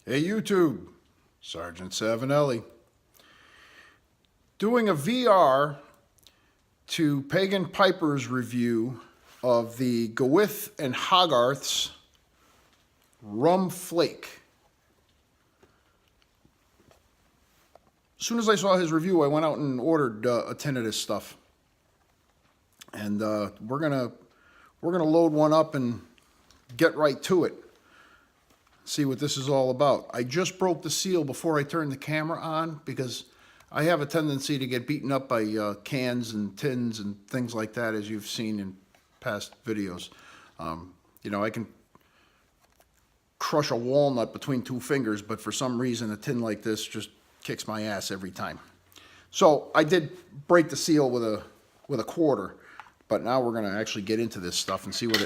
Hey YouTube, Sergeant Savinelli. Doing a VR to Pagan Piper's review of the Gawith and Hoggarth's Rum Flake. As soon as I saw his review, I went out and ordered a tin of this stuff. And we're gonna load one up and get right to it. See what this is all about. I just broke the seal before I turned the camera on because I have a tendency to get beaten up by cans and tins and things like that, as you've seen in past videos. You know, I can crush a walnut between two fingers, but for some reason a tin like this just kicks my ass every time. So I did break the seal with a quarter, but now we're gonna actually get into this stuff and see what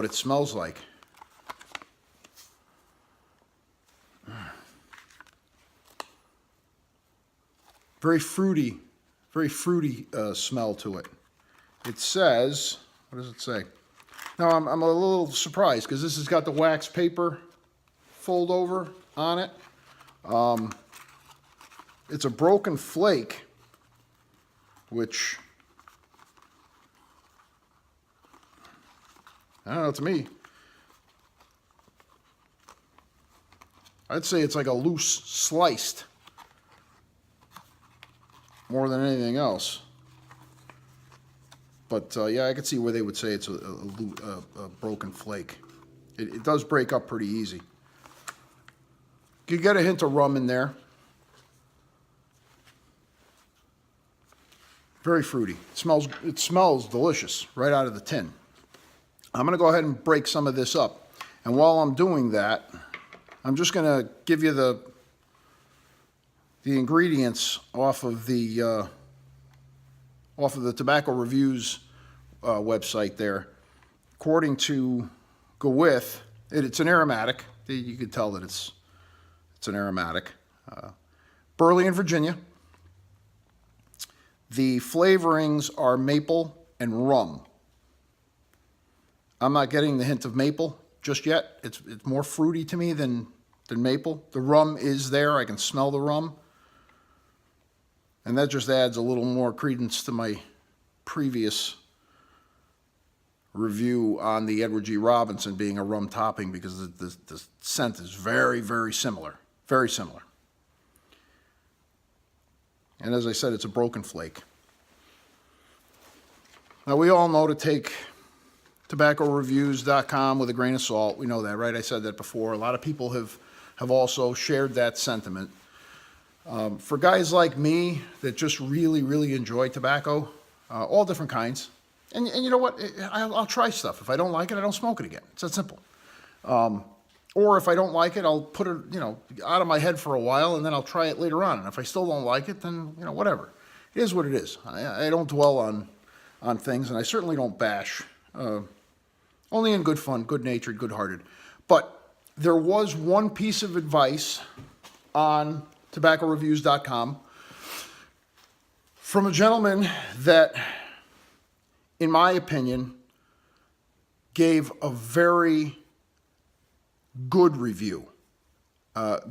it smells like. Very fruity smell to it. It says, what does it say? Now I'm a little surprised because this has got the wax paper fold over on it. It's a broken flake, which, I don't know, to me, I'd say it's like a loose sliced more than anything else. But yeah, I could see where they would say it's a broken flake. It does break up pretty easy. You get a hint of rum in there. Very fruity. It smells delicious right out of the tin. I'm going to go ahead and break some of this up. And while I'm doing that, I'm just going to give you the ingredients off of the Tobacco Reviews website there. According to Gawith, it's an aromatic. You can tell that it's an aromatic. Burley in Virginia. The flavorings are maple and rum. I'm not getting the hint of maple just yet. It's more fruity to me than maple. The rum is there. I can smell the rum. And that just adds a little more credence to my previous review on the Edward G. Robinson being a rum topping, because the scent is very, very similar. Very similar. And as I said, it's a broken flake. Now, we all know to take tobaccoreviews.com with a grain of salt. We know that, right? I said that before. A lot of people have also shared that sentiment. For guys like me that just really, really enjoy tobacco, all different kinds, and you know what? I'll try stuff. If I don't like it, I don't smoke it again. It's that simple. Or if I don't like it, I'll put it, out of my head for a while, and then I'll try it later on. And if I still don't like it, then, whatever. It is what it is. I don't dwell on things, and I certainly don't bash. Only in good fun, good-natured, good-hearted. But there was one piece of advice on tobaccoreviews.com from a gentleman that, in my opinion, gave a very good review.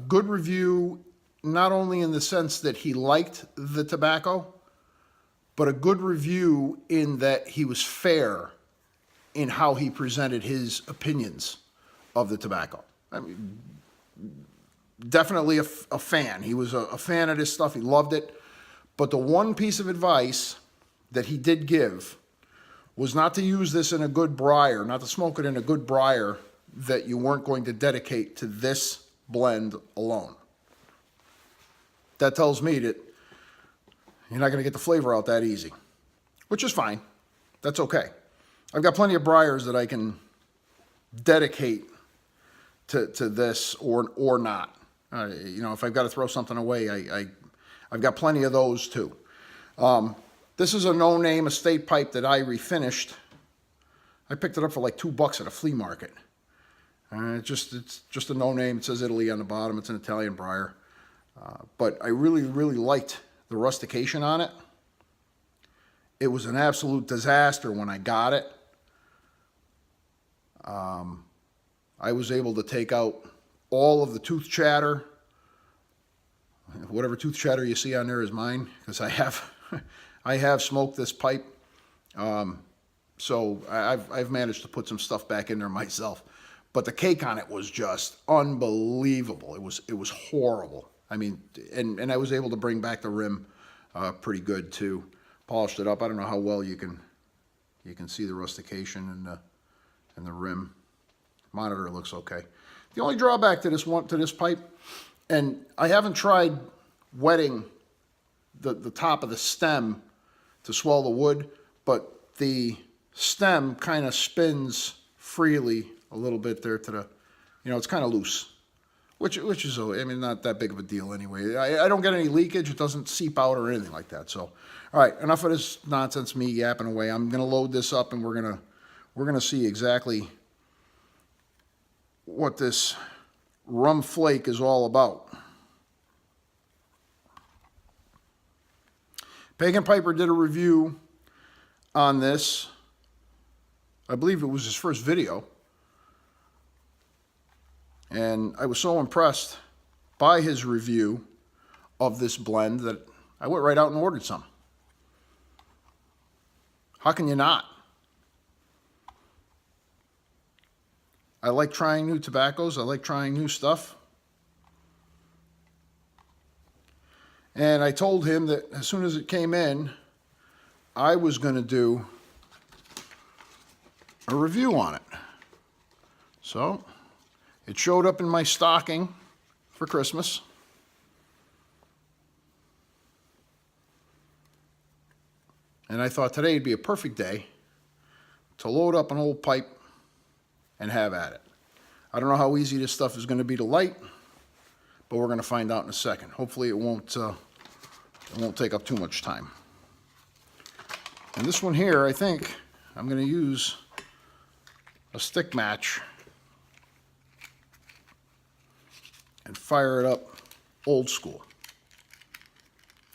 Good review not only in the sense that he liked the tobacco, but a good review in that he was fair in how he presented his opinions of the tobacco. I mean, definitely a fan. He was a fan of this stuff. He loved it. But the one piece of advice that he did give was not to use this in a good briar, not to smoke it in a good briar that you weren't going to dedicate to this blend alone. That tells me that you're not going to get the flavor out that easy, which is fine. That's okay. I've got plenty of briars that I can dedicate to this or not. If I've got to throw something away, I've got plenty of those too. This is a no-name estate pipe that I refinished. I picked it up for like $2 at a flea market. It's just a no-name. It says Italy on the bottom. It's an Italian briar. But I really, really liked the rustication on it. It was an absolute disaster when I got it. I was able to take out all of the tooth chatter. Whatever tooth chatter you see on there is mine, because I have I have smoked this pipe. So I've managed to put some stuff back in there myself. But the cake on it was just unbelievable. It was horrible. I mean, and I was able to bring back the rim pretty good too. Polished it up. I don't know how well you can see the rustication and the rim. Monitor looks okay. The only drawback to this pipe, and I haven't tried wetting the top of the stem to swell the wood, but the stem kind of spins freely a little bit there to the, it's kind of loose, which is, I mean, not that big of a deal anyway. I don't get any leakage. It doesn't seep out or anything like that. So, all right, enough of this nonsense, me yapping away. I'm gonna load this up, and we're gonna see exactly what this rum flake is all about. Pagan Piper did a review on this. I believe it was his first video. And I was so impressed by his review of this blend that I went right out and ordered some. How can you not? I like trying new tobaccos. I like trying new stuff. And I told him that as soon as it came in, I was going to do a review on it. So it showed up in my stocking for Christmas. And I thought today would be a perfect day to load up an old pipe and have at it. I don't know how easy this stuff is going to be to light, but we're going to find out in a second. Hopefully it won't take up too much time. And this one here, I think I'm going to use a stick match and fire it up old school.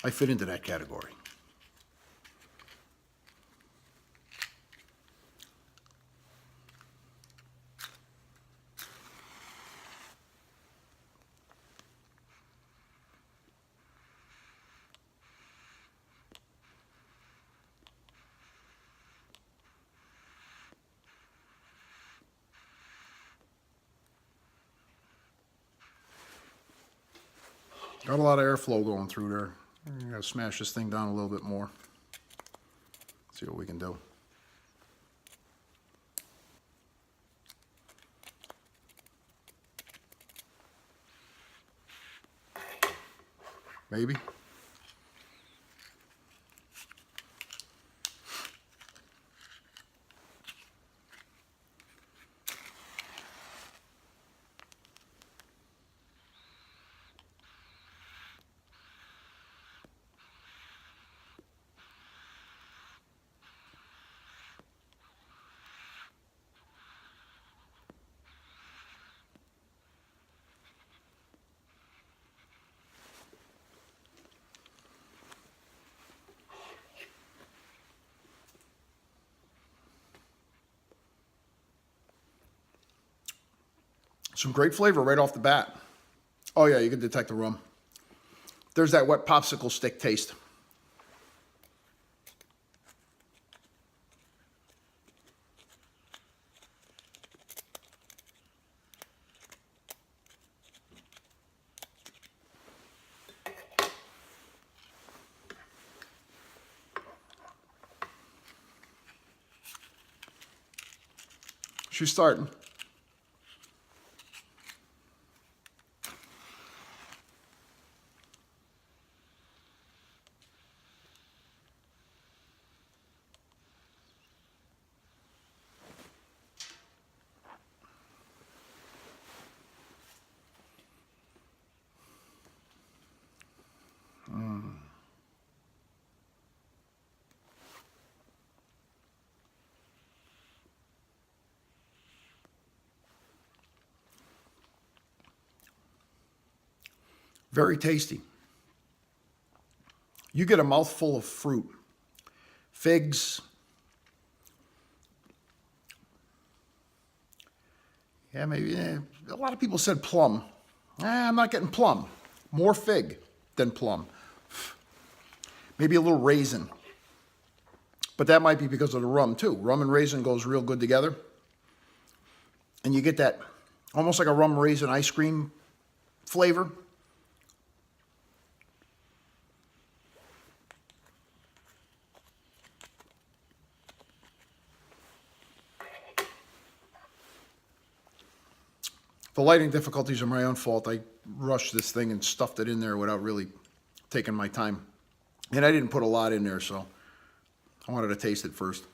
I fit into that category. Got a lot of airflow going through there. I'm going to smash this thing down a little bit more. See what we can do. Maybe. Some great flavor right off the bat. Oh yeah, you can detect the rum. There's that wet popsicle stick taste. She's starting. Very tasty. You get a mouthful of fruit. Figs. Yeah, maybe. A lot of people said plum. I'm not getting plum. More fig than plum. Maybe a little raisin. But that might be because of the rum too. Rum and raisin goes real good together. And you get that almost like a rum raisin ice cream flavor. The lighting difficulties are my own fault. I rushed this thing and stuffed it in there without really taking my time. And I didn't put a lot in there, so I wanted to taste it first.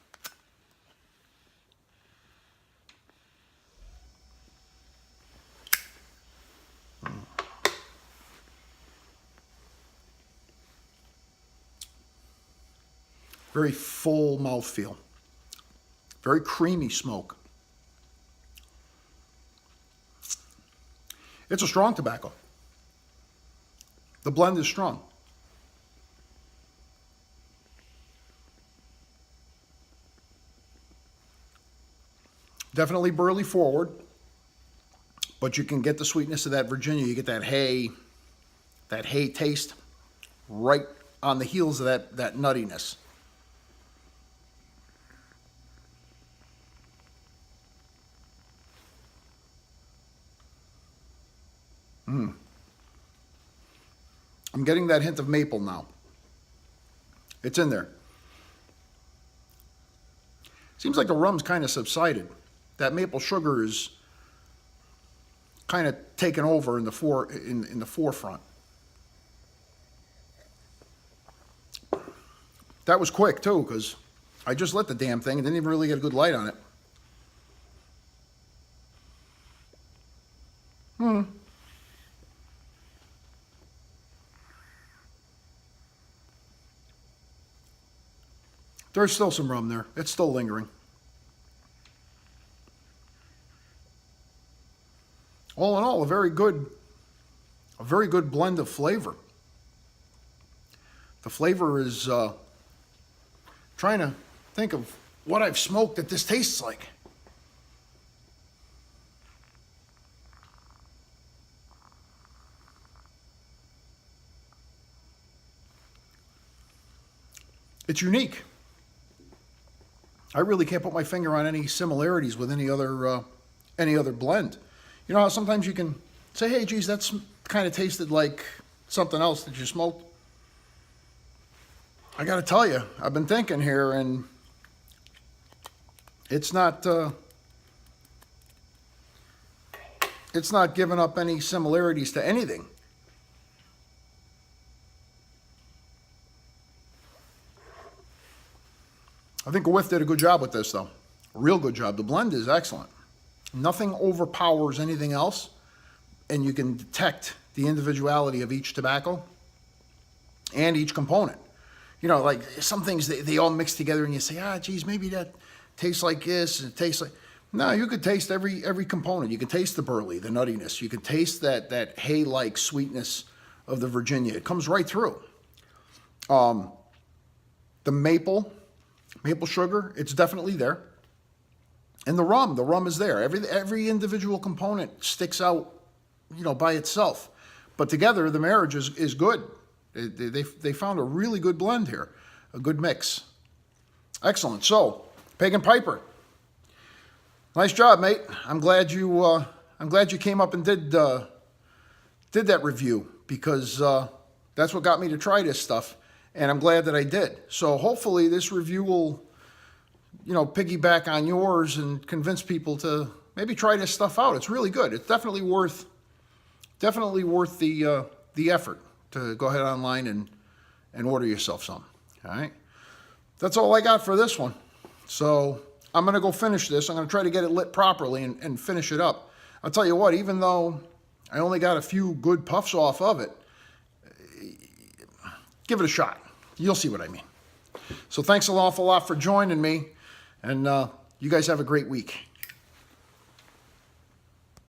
Very full mouthfeel. Very creamy smoke. It's a strong tobacco. The blend is strong. Definitely burley forward, but you can get the sweetness of that Virginia. You get that hay taste right on the heels of that nuttiness. I'm getting that hint of maple now. It's in there. Seems like the rum's kind of subsided. That maple sugar is kind of taken over in the forefront. That was quick too, because I just lit the damn thing and didn't even really get a good light on it. There's still some rum there. It's still lingering. All in all, a very good blend of flavor. The flavor is trying to think of what I've smoked that this tastes like. It's unique. I really can't put my finger on any similarities with any other blend. You know how sometimes you can say, hey, geez, that's kind of tasted like something else that you smoked? I got to tell you, I've been thinking here, and it's not giving up any similarities to anything. I think Gawith did a good job with this, though. A real good job. The blend is excellent. Nothing overpowers anything else, and you can detect the individuality of each tobacco and each component. You know, like some things, they all mix together, and you say, geez, maybe that tastes like this, and it tastes like... No, you could taste every component. You can taste the burley, the nuttiness. You can taste that hay-like sweetness of the Virginia. It comes right through. The maple sugar, it's definitely there. And the rum is there. Every individual component sticks out, you know, by itself. But together, the marriage is good. They found a really good blend here, a good mix. Excellent. So, Pagan Piper, nice job, mate. I'm glad you came up and did that review, because that's what got me to try this stuff. And I'm glad that I did. So hopefully this review will, you know, piggyback on yours and convince people to maybe try this stuff out. It's really good. It's definitely worth the effort to go ahead online and order yourself some. All right. That's all I got for this one. So I'm going to go finish this. I'm going to try to get it lit properly and finish it up. I'll tell you what, even though I only got a few good puffs off of it, give it a shot. You'll see what I mean. So thanks an awful lot for joining me, and you guys have a great week.